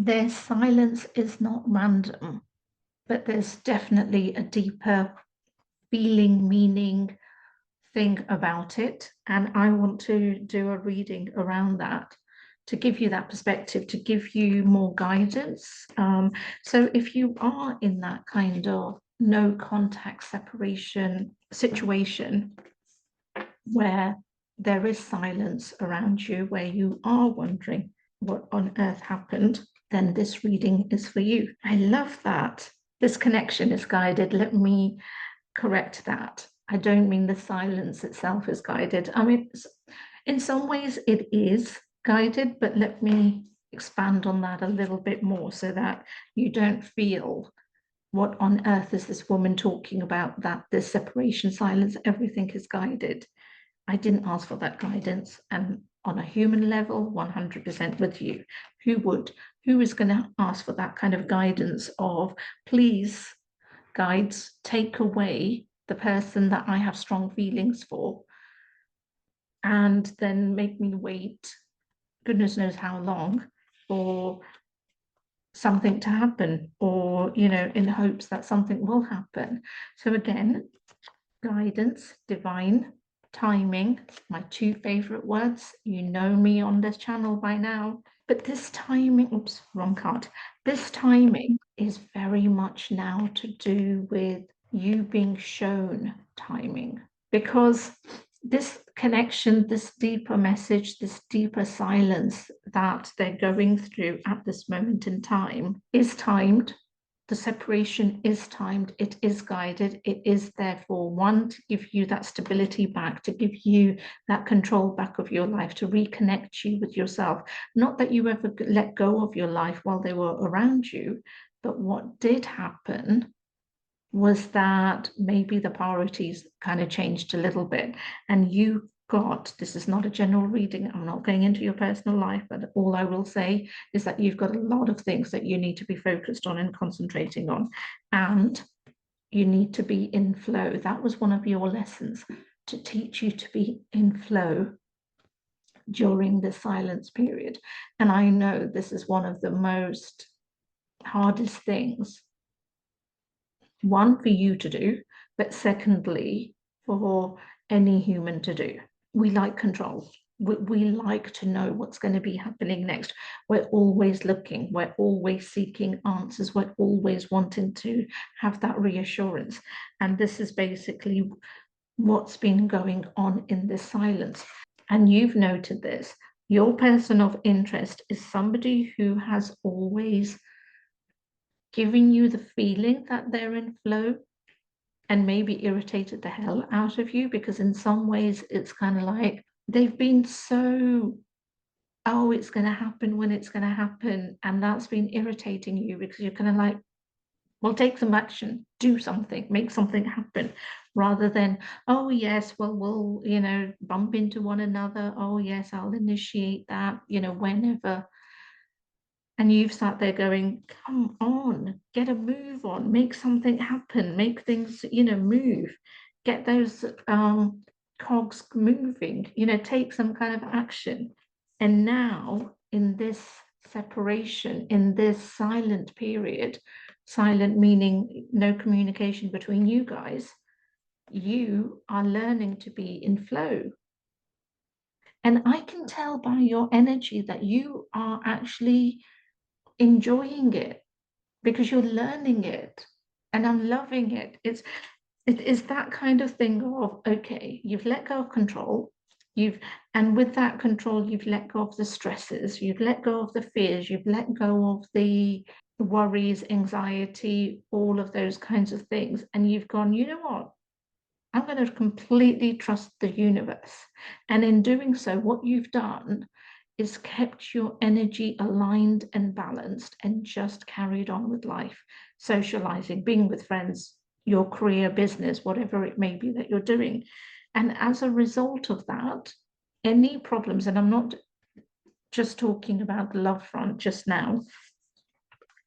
Their silence is not random, but there's definitely a deeper feeling, meaning thing about it. And I want to do a reading around that to give you that perspective, to give you more guidance. So if you are in that kind of no contact separation situation where there is silence around you, where you are wondering what on earth happened, then this reading is for you. I love that. This connection is guided. Let me correct that. I don't mean the silence itself is guided. I mean, in some ways it is guided, but let me expand on that a little bit more so that you don't feel what on earth is this woman talking about, that this separation, silence, everything is guided. I didn't ask for that guidance, and on a human level, 100% with you. Who would? Who is going to ask for that kind of guidance of, please, guides, take away the person that I have strong feelings for and then make me wait goodness knows how long for something to happen, or, you know, in hopes that something will happen. So again, guidance, divine, timing, my two favorite words. You know me on this channel by now. But this timing, oops, wrong card. This timing is very much now to do with you being shown timing, because this connection, this deeper message, this deeper silence that they're going through at this moment in time is timed. The separation is timed, it is guided, it is therefore one, to give you that stability back, to give you that control back of your life, to reconnect you with yourself. Not that you ever let go of your life while they were around you, but what did happen was that maybe the priorities kind of changed a little bit, and you got, this is not a general reading, I'm not going into your personal life, but all I will say is that you've got a lot of things that you need to be focused on and concentrating on, and you need to be in flow. That was one of your lessons, to teach you to be in flow during the silence period. And I know this is one of the most hardest things, one, for you to do, but secondly, for any human to do. We like control. We like to know what's going to be happening next. We're always looking, we're always seeking answers, we're always wanting to have that reassurance. And this is basically what's been going on in this silence. And you've noted this. Your person of interest is somebody who has always given you the feeling that they're in flow, and maybe irritated the hell out of you, because in some ways it's kind of like they've been so, oh, it's going to happen when it's going to happen, and that's been irritating you because you're kind of like, well, take some action, do something, make something happen, rather than, oh yes, well, we'll, you know, bump into one another, oh yes, I'll initiate that, you know, whenever. And you've sat there going, come on, get a move on, make something happen, make things, you know, move, get those cogs moving, you know, take some kind of action. And now in this separation, in this silent period, silent meaning no communication between you guys, you are learning to be in flow. And I can tell by your energy that you are actually enjoying it, because you're learning it, and I'm loving it. It is that kind of thing of, okay, you've let go of control, and with that control, you've let go of the stresses, you've let go of the fears, you've let go of the worries, anxiety, all of those kinds of things, and you've gone, you know what? I'm going to completely trust the universe. And in doing so, what you've done is kept your energy aligned and balanced and just carried on with life, socializing, being with friends, your career, business, whatever it may be that you're doing. And as a result of that, any problems, and I'm not just talking about the love front just now,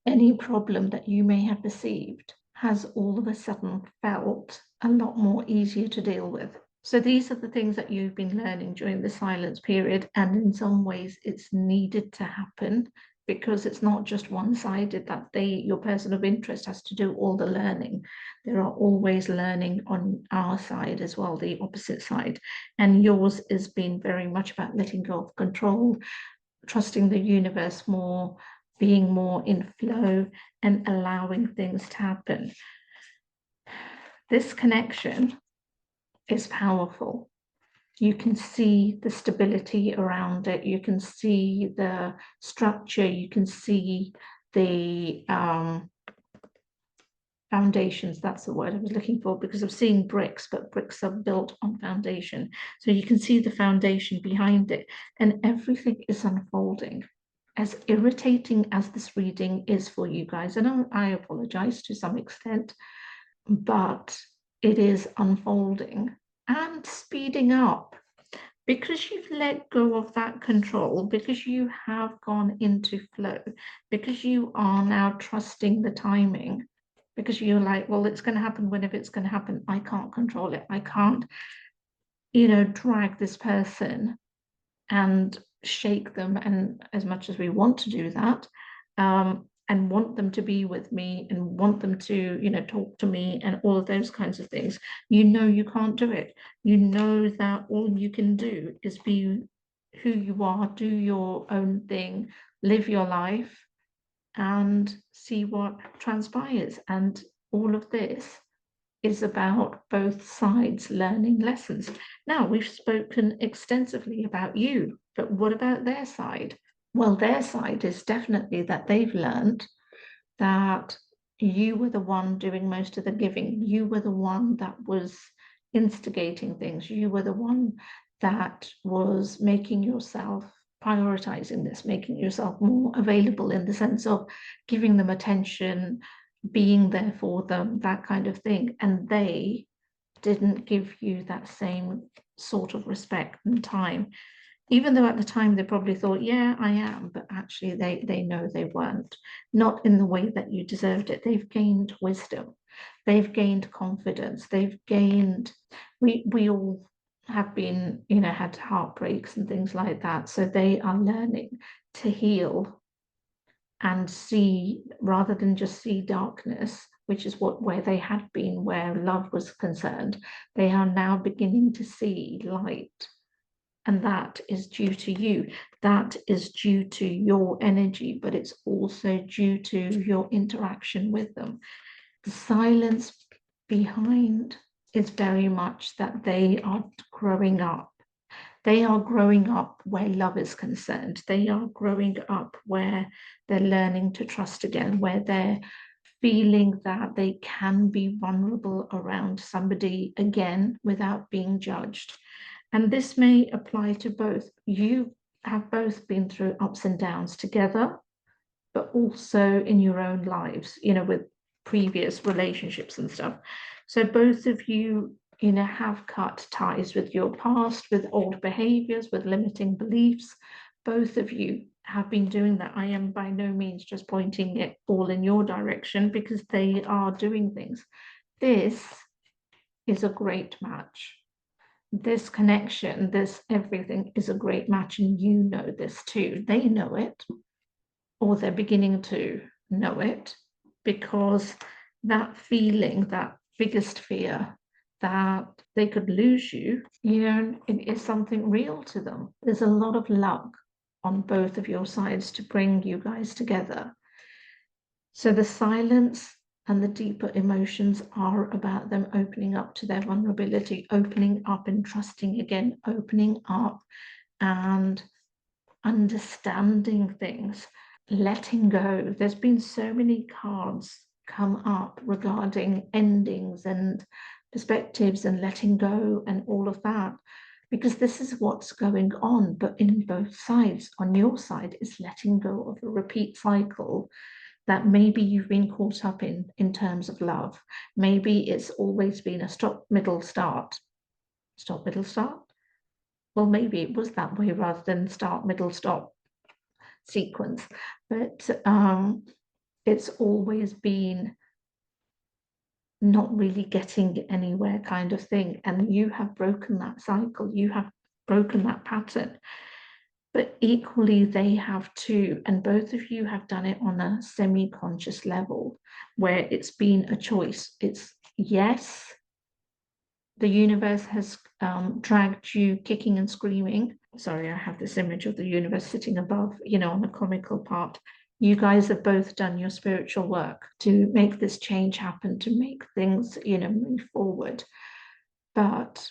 any problem that you may have perceived has all of a sudden felt a lot more easier to deal with. So these are the things that you've been learning during the silence period, and in some ways it's needed to happen because it's not just one-sided, that your person of interest has to do all the learning. There are always learning on our side as well, the opposite side. And yours has been very much about letting go of control, trusting the universe more, being more in flow, and allowing things to happen. This connection is powerful. You can see the stability around it. You can see the structure. You can see the foundations. That's the word I was looking for, because I'm seeing bricks, but bricks are built on foundation. So you can see the foundation behind it, and everything is unfolding. As irritating as this reading is for you guys, and I apologize to some extent, but it is unfolding and speeding up, because you've let go of that control, because you have gone into flow, because you are now trusting the timing, because you're like, well, it's going to happen whenever it's going to happen. I can't control it. I can't, drag this person and shake them, and as much as we want to do that, and want them to be with me and want them to, talk to me and all of those kinds of things, you can't do it. You know that all you can do is be who you are, do your own thing, live your life, and see what transpires. And all of this is about both sides learning lessons. Now, we've spoken extensively about you, but what about their side? Well, their side is definitely that they've learned that you were the one doing most of the giving. You were the one that was instigating things. You were the one that was making yourself, prioritizing this, making yourself more available in the sense of giving them attention, being there for them, that kind of thing. And they didn't give you that same sort of respect and time, even though at the time they probably thought, yeah, I am, but actually they know they weren't, not in the way that you deserved it. They've gained wisdom, they've gained confidence, they've gained, we all have been, had heartbreaks and things like that. So they are learning to heal and see, rather than just see darkness, which is where they had been, where love was concerned, they are now beginning to see light. And that is due to you. That is due to your energy, but it's also due to your interaction with them. The silence behind is very much that they are growing up. They are growing up where love is concerned. They are growing up where they're learning to trust again, where they're feeling that they can be vulnerable around somebody again without being judged. And this may apply to both. You have both been through ups and downs together, but also in your own lives, with previous relationships and stuff. So both of you, have cut ties with your past, with old behaviors, with limiting beliefs. Both of you have been doing that. I am by no means just pointing it all in your direction, because they are doing things. This is a great match. This connection, this everything is a great match, and you know this too. They know it, or they're beginning to know it, because that feeling, that biggest fear that they could lose you, it is something real to them. There's a lot of luck on both of your sides to bring you guys together. So the silence and the deeper emotions are about them opening up to their vulnerability, opening up and trusting again, opening up and understanding things, letting go. There's been so many cards come up regarding endings and perspectives and letting go and all of that, because this is what's going on. But in both sides, on your side is letting go of a repeat cycle that maybe you've been caught up in terms of love. Maybe it's always been a stop, middle, start. Stop, middle, start. Well, maybe it was that way rather than start, middle, stop sequence. But it's always been not really getting anywhere kind of thing. And you have broken that cycle. You have broken that pattern. but equally they have too, and both of you have done it on a semi-conscious level where it's been a choice. It's yes, the universe has dragged you kicking and screaming. Sorry, I have this image of the universe sitting above, on the comical part. You guys have both done your spiritual work to make this change happen, to make things, move forward. But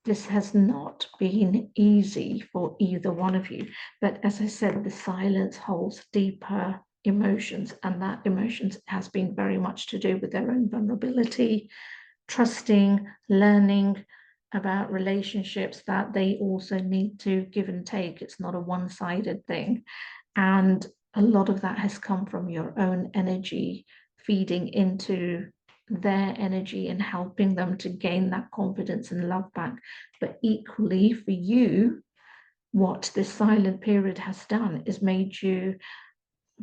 this has not been easy for either one of you. But as I said, the silence holds deeper emotions, and that emotions has been very much to do with their own vulnerability, trusting, learning about relationships that they also need to give and take. It's not a one-sided thing. And a lot of that has come from your own energy feeding into their energy and helping them to gain that confidence and love back. But equally for you, what this silent period has done is made you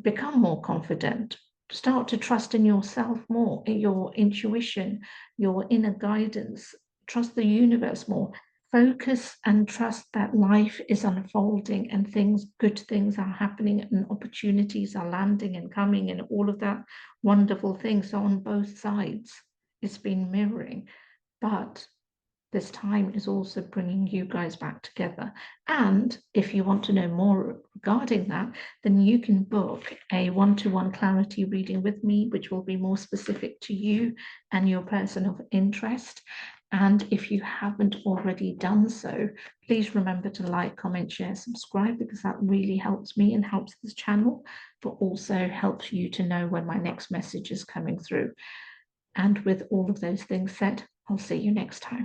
become more confident, start to trust in yourself more, in your intuition, your inner guidance, trust the universe more. Focus and trust that life is unfolding and good things are happening and opportunities are landing and coming and all of that wonderful things. So on both sides, it's been mirroring, but this time is also bringing you guys back together. And if you want to know more regarding that, then you can book a one-to-one clarity reading with me, which will be more specific to you and your person of interest. And if you haven't already done so, please remember to like, comment, share, subscribe, because that really helps me and helps this channel, but also helps you to know when my next message is coming through. And with all of those things said, I'll see you next time.